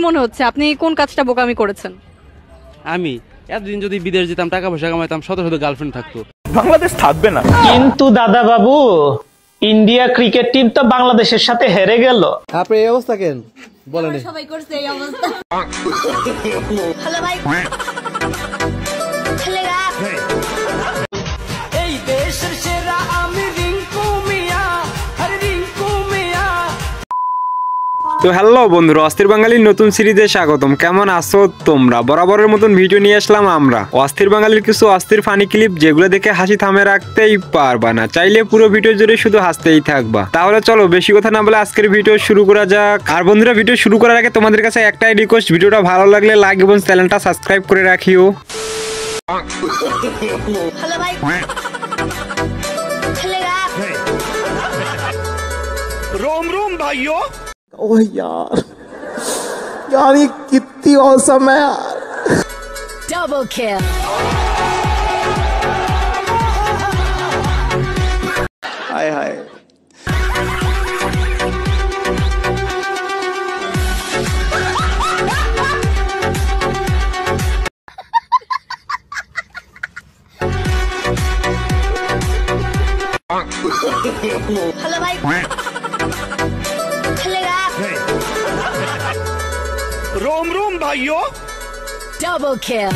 মনে হচ্ছে আপনি কোন কাজটা বোকামি করেছেন? আমি এতদিন যদি বিদেশ যেতাম, টাকা পয়সা কামাইতাম, শত শত গার্লফ্রেন্ড থাকতো, বাংলাদেশ থাকবে না। কিন্তু দাদা বাবু, ইন্ডিয়া ক্রিকেট টিম তো বাংলাদেশের সাথে হেরে গেল। আপনি এই অবস্থা কেন বলেন? সবাই করছে এই অবস্থা। হ্যালো ভাই, ছেলেরা এই দেশের সেরা আমি রিঙ্কু মিয়া, আরে রিঙ্কু মিয়া। তো হ্যালো বন্ধুরা, অস্থির বাঙালির নতুন সিরিজে স্বাগতম। কেমন আছো তোমরা? বরাবরের মতন ভিডিও নিয়ে আসলাম আমরা, অস্থির বাঙালির কিছু অস্থির ফানি ক্লিপ, যেগুলো দেখে হাসি থামে রাখতেই পারবা না, চাইলে পুরো ভিডিও জুড়ে শুধু হাসতেই থাকবা। তাহলে চলো বেশি কথা না বলে আজকের ভিডিও শুরু করা যাক। আর বন্ধুরা, ভিডিও শুরু করার আগে তোমাদের কাছে একটাই রিকোয়েস্ট, ভিডিওটা ভালো লাগলে লাইক এবং চ্যানেলটা সাবস্ক্রাইব করে রাখিও। হ্যালো ভাই, ছেলেরা रोम रोम भाइयों। ओह यार, यार ये कितनी औसम है यार। Double kill. हाय हाय, हेलो भाई, ছেলেরা रोम रोम भाइयों। Double kill.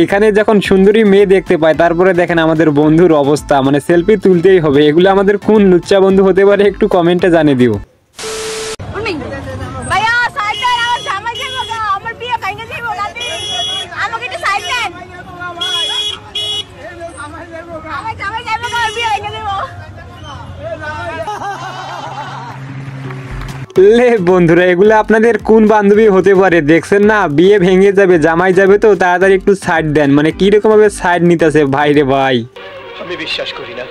এখানে যখন সুন্দরী মেয়ে দেখতে পায়, তারপরে দেখেন আমাদের বন্ধুর অবস্থা, মানে সেলফি তুলতেই হবে। এগুলো আমাদের কোন লুচ্চা বন্ধু হতে পারে, একটু কমেন্টে জানিয়ে দিও। ভাইয়া সাইড দেন, আমার জামাই যাবো গো, আমার বিয়ে ভাঙে যাইবো রাতে, আমাকে একটু সাইড দেন। আমার জামাই যাবো গো, বিয়ে ভাঙে যাইবো। লে বন্ধুরা, এগুলো আপনাদের কোন বান্ধবী হতে পারে? দেখছেন না, বিয়ে ভেঙে যাবে, জামাই যাবে, তো তাড়াতাড়ি একটু সাইড দেন। মানে কিরকম ভাবে সাইড নিতেছে ভাই রে ভাই, আমি বিশ্বাস করি না।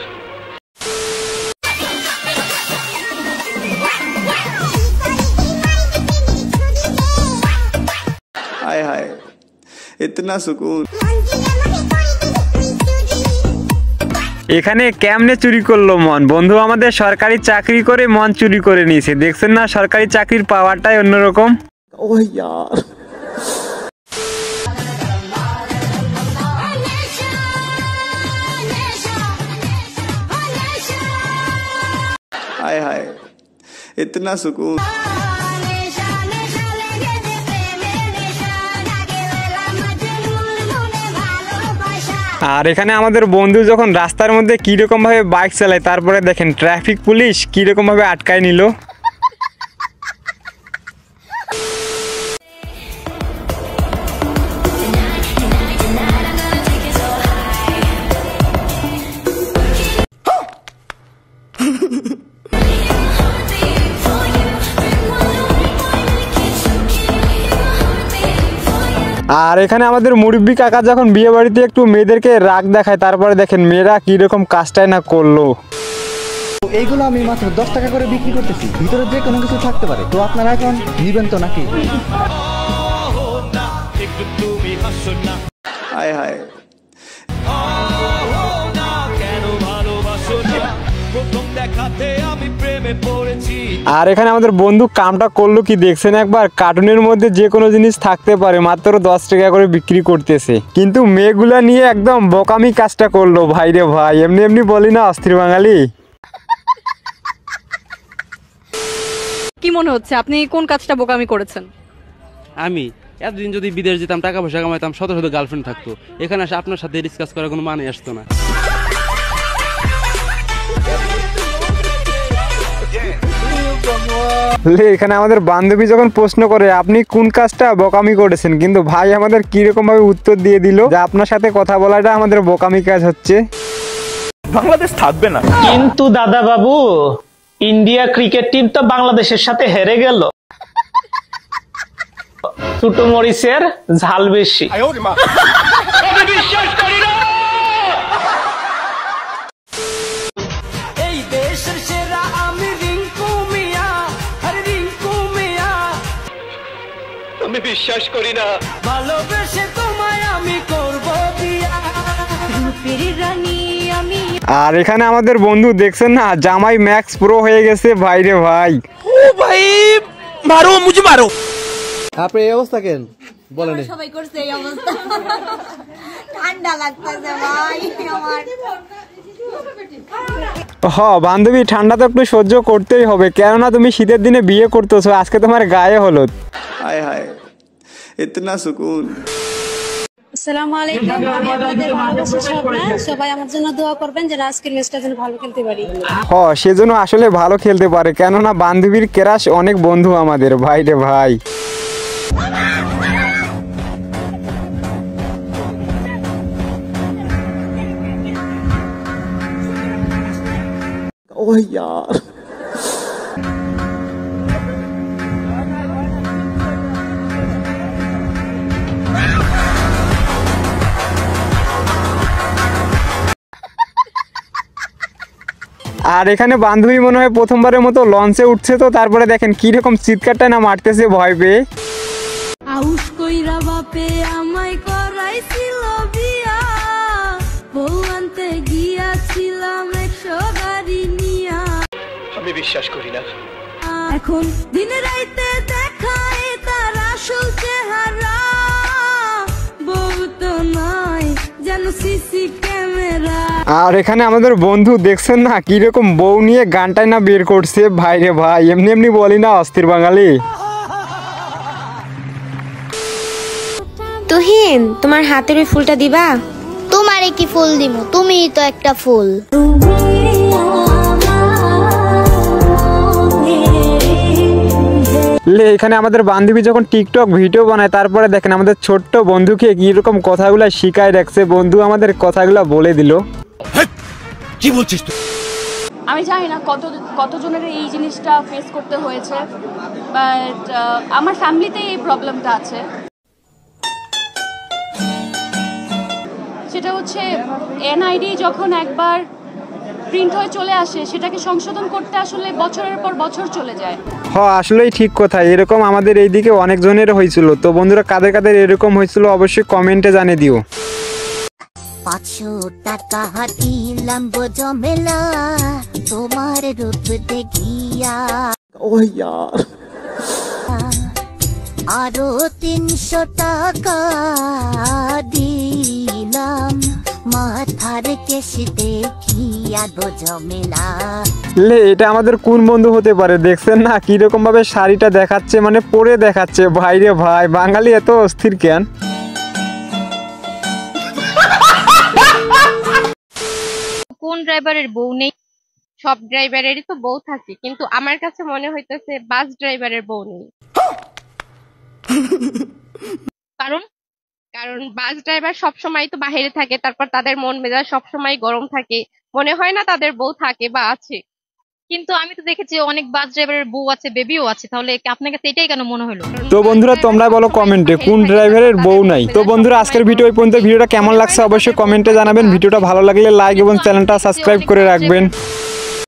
हाय हाय, इतना सुकून। এখানে কেমনে চুরি করলো মন? বন্ধু আমাদের সরকারি চাকরি করে মন চুরি করে নিয়েছে। দেখছেন না, সরকারি চাকরির পাওয়ারটাই অন্যরকম। ओह यार, हाय हाय, इतना सुकून। আর এখানে আমাদের বন্ধু যখন রাস্তার মধ্যে কিরকম ভাবে বাইক চালায়, তারপরে দেখেন ট্রাফিক পুলিশ কিরকম ভাবে আটকায় নিল। আর এখানে আমাদের মুরব্বি কাকা যখন বিয়ে বাড়িতে একটু মেয়েদেরকে রাগ দেখায়, তারপরে দেখেন মেয়েরা কিরকম কাজটাই না করলো। এইগুলো আমি মাত্র 10 টাকা করে বিক্রি করতেছি, ভিতরে যে কোনো কিছু থাকতে পারে। তো আপনারা এখন নিবেন তো নাকি? হায় হায়, আর এখানে আমাদের বন্ধু কামটা করলো কি দেখছেন একবার? কার্টুনের মধ্যে যে কোনো জিনিস থাকতে পারে, মাত্র 10 টাকা করে বিক্রি করতেছে, কিন্তু মেয়েগুলা নিয়ে একদম বোকামি কাজটা করলো ভাই রে ভাই। এমনি এমনি বলি না, অস্থির বাঙালি। কি মনে হচ্ছে আপনি কোন কাজটা বোকামি করেছেন? আমি এতদিন যদি বিদেশ যেতাম, টাকা পয়সা কামাইতাম, শত শত গার্লফ্রেন্ড থাকতো, এখানে আসে আপনার সাথে ডিসকাস করার কোনো মানে আসতো না। এখানে আমাদের বান্ধবী যখন প্রশ্ন করে আপনি কোন কাজটা বোকামি করেছেন, কিন্তু ভাই আমাদের কিরকম ভাবে উত্তর দিয়ে দিল যে আপনার সাথে কথা বলাটা আমাদের বোকামি কাজ হচ্ছে। বাংলাদেশ থাকবে না। কিন্তু দাদা বাবু, ইন্ডিয়া ক্রিকেট টিম তো বাংলাদেশের সাথে হেরে গেল। ছোট মরিচের ঝাল বেশি। আমি বিশ্বাস করি না। এই দেশের সেরা আমি রিঙ্কু মিয়া, আরে রিঙ্কু মিয়া। আমি বিশ্বাস করি না। ভালোবেসে তোমায় আমি করব বিয়া রূপের রানী আমি আর এখানে আমাদের বন্ধু দেখছেন না, জামাই ম্যাক্স প্রো হয়ে গেছে ভাই রে ভাই। আপনি এই অবস্থা কেন বলেন? সবাই করছে এই অবস্থা ঠান্ডা লাগতেছে ভাই আমার বান্ধবী, ঠান্ডা তো একটু সহ্য করতেই হবে, কেননা তুমি শীতের দিনে বিয়ে করতেছো, আজকে তোমার গায়ে হলুদ। हाय हाय इतना सुकून। আসসালামু আলাইকুম। আমি আপনাদের ভালোবাসার স্বপ্না, সবাই আমার জন্য দোয়া করবেন যেন আজকের ম্যাচটা যেন ভালো খেলতে পারি। সেজন্য আসলে ভালো খেলতে পারে, কেননা বান্ধবীর ক্রাশ অনেক বন্ধু আমাদের ভাই রে ভাই। ओह यार আর এখানে বান্ধবী মনে হয় প্রথমবারের মতো লঞ্চে উঠছে, তো তারপরে দেখেন কিরকম চিৎকারটা না মারতেছে ভয় পেয়ে। আউশ কইরা বাপে আমায় করাইছিল বিয়া, বউ আনতে গিয়াছিলাম 100 গাড়ি নিয়া। আমি বিশ্বাস করি না। এখন দিন রাইতে দেখায় তার আসল চেহারা, বউ তো নয় যেন সিসি ক্যামেরা। আর এখানে আমাদের বন্ধু দেখছেন না কিরকম বউ নিয়ে গানটাই না বের করছে ভাই রে ভাই, এমনি এমনি বলি না অস্থির বাঙালি। তুহিন, তোমার হাতের ওই ফুলটা দিবা? তোমারে কি ফুল দিমু, তুমিই তো একটা ফুল। এখানে আমাদের বান্ধবী যখন টিকটক ভিডিও বানায়, তারপরে দেখেন আমাদের ছোট্ট বন্ধুকে কিরকম কথাগুলো শিখায় রাখছে, বন্ধু আমাদের কথাগুলো বলে দিল। কি বলছিস তুই? আমি জানি না কতজনের এই জিনিসটা ফেস করতে হয়েছে, বাট আমার ফ্যামিলিতে এই প্রবলেমটা আছে। সেটা হচ্ছে এনআইডি যখন একবার প্রিন্ট হয়ে চলে আসে, সেটাকে সংশোধন করতে আসলে বছরের পর বছর চলে যায়। আসলেই ঠিক কথা, এরকম আমাদের এইদিকে অনেকজনের হয়েছিল। তো বন্ধুরা, কাদের কাদের এরকম হয়েছিল অবশ্যই কমেন্টে জানিয়ে দিও। 500 টাকা দিলাম জমেলা তোমার রূপ দেখিয়া, ओह यार আরো 300 টাকা দিলাম মাথার কেশ দেখিয়া গো জমেলা। এটা আমাদের কোন বন্ধু হতে পারে? দেখছেন না কিরকম ভাবে শাড়িটা দেখাচ্ছে, মানে পরে দেখাচ্ছে ভাই রে ভাই। বাঙালি এত অস্থির কেন? কোন ড্রাইভারের বউ নেই? সব ড্রাইভারেরই তো বউ থাকে, কিন্তু আমার কাছে মনে হইতেছে বাস ড্রাইভারের বউ নেই। কারণ বাস ড্রাইভার সব সময় তো বাইরে থাকে, তারপর তাদের মন মেজাজ সব সময় গরম থাকে, মনে হয় না তাদের বউ থাকে বা আছে। কিন্তু আমি তো দেখেছি অনেক বাস ড্রাইভারের বউ আছে, বেবিও আছে, তাহলে আপনাকে এটাই কেন মনে হলো? তো বন্ধুরা, তোমরা বলো কমেন্টে কোন ড্রাইভারের বউ নাই। তো বন্ধুরা, আজকের ভিডিও এই পর্যন্ত। ভিডিওটা কেমন লাগছে অবশ্যই কমেন্টে জানাবেন। ভিডিওটা ভালো লাগলে লাইক এবং চ্যানেলটা সাবস্ক্রাইব করে রাখবেন।